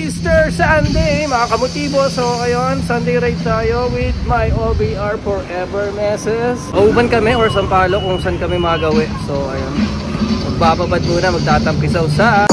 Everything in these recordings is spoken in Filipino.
Easter Sunday mga kamotibo. So ayun, Sunday ride tayo with my OBR Forever Messes. Uban kami or Sampaloc kung saan kami magawi. So ayun, magbababad muna, magtatampisaw sa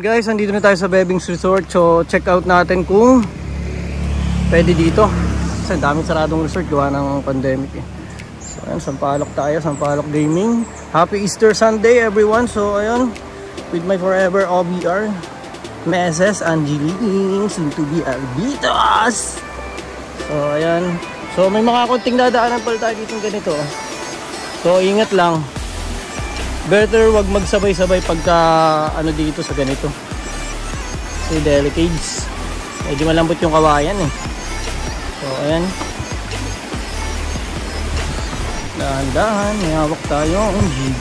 guys, andito na tayo sa Bebings Resort. So check out natin kung pwede dito. Kasi daming saradong resort gawa ng pandemic eh. So ayan, Sampaloc tayo, Sampaloc Gaming. Happy Easter Sunday everyone. So ayan, with my forever OBR Messes, Angeline, soon to be Albitos. So ayan, so may mga konting dadaanan pala tayo dito ganito. So ingat lang, better wag magsabay-sabay pagka ano dito sa ganito. Si Delicates, medyo malambot yung kawayan eh. So ayan, dahan-dahan, may hawak tayo ang GB.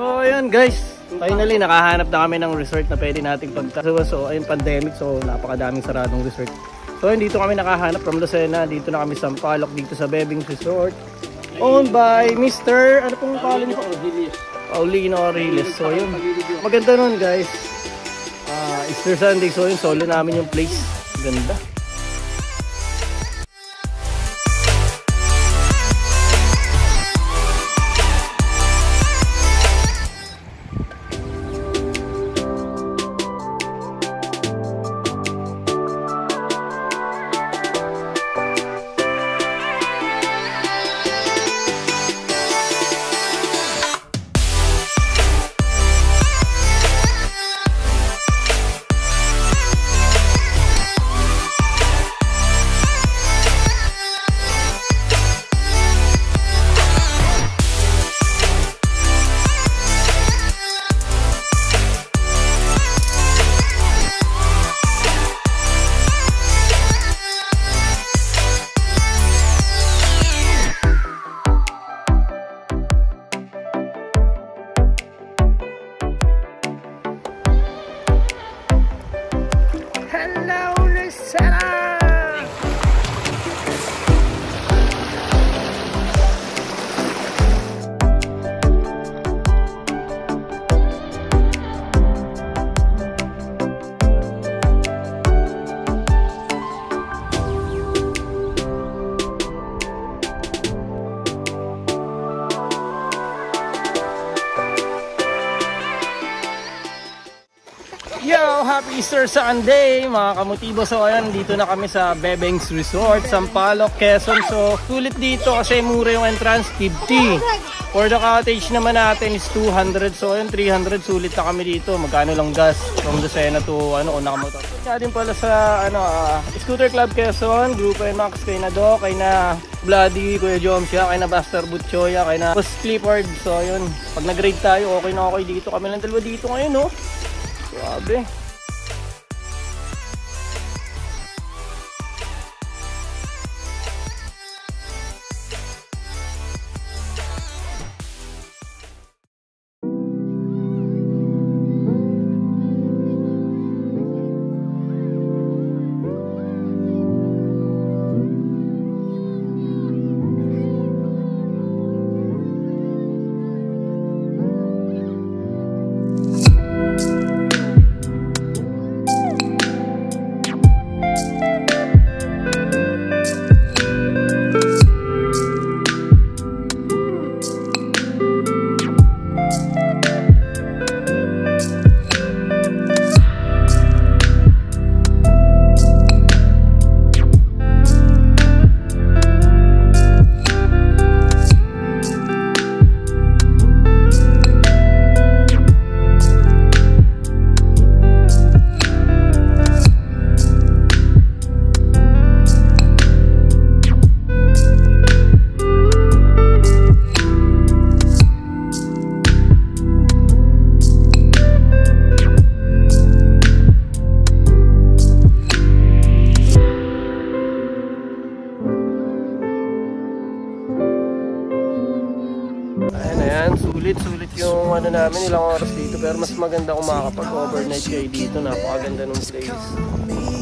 So ayan guys, finally nakahanap na kami ng resort na pwede nating pagtasawa. So ayun, pandemic, so napakadaming saradong resort. So dito kami nakahanap from Lucena. Dito na kami sa Sampaloc, dito sa Bebings Resort, owned by Mr. ano pong pangalan niyo? Paulino Ariles. So yun, maganda nun guys. Easter Sunday, so yun, solo namin yung place. Ganda. happy Easter Sunday mga kamotibo. So ayan, dito na kami sa Bebeng's Resort, Sampaloc, Quezon. So sulit dito kasi mura yung entrance, 50. For the cottage naman natin is 200. So ayun, 300, sulit na kami dito. Magkano lang gas from Lucena to Nakamotor. Kaya din pala sa Scooter Club Quezon, Grupo NMAX, kay na Do, kay na Bloody, Kuya Jomsya, kay na Buster Butchoya, kay na Post Clifford. So ayun, pag nag-rate tayo, okay na okay dito. Kami lang dalawa dito ngayon, no? Grabe. Sulit yung namin, ilang oras dito, pero mas maganda kung makakapag-overnight kayo dito. Napakaganda ng place.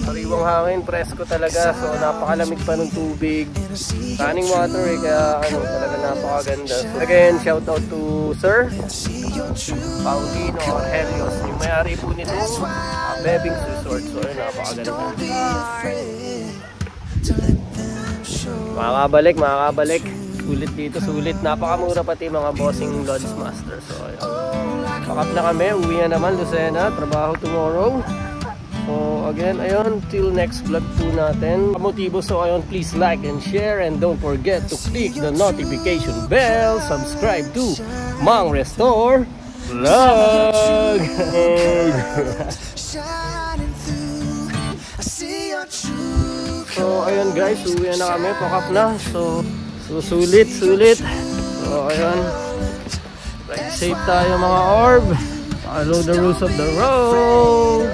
Sariwang hangin, presko talaga. So napakalamig pa ng tubig. Running water kaya talaga napakaganda. So again, shout out to Sir Paulino Helios, yung may-ari po nito, Bebeng's Resort. So ayun, napakaganda. Makakabalik. Sulit dito, sulit. Napakamura pati mga bossing Lodge Master. So ayun. Pakap na kami, uwi na naman Lucena, trabaho tomorrow. So again, ayun, till next vlog po natin. Kamotibo, so ayun, please like and share and don't forget to click the notification bell. Subscribe to Mang Restore Vlog. So ayun guys, uwi na kami, pakap na. So sulit. So ayun, ride safe tayo mga orb. Follow the rules of the road.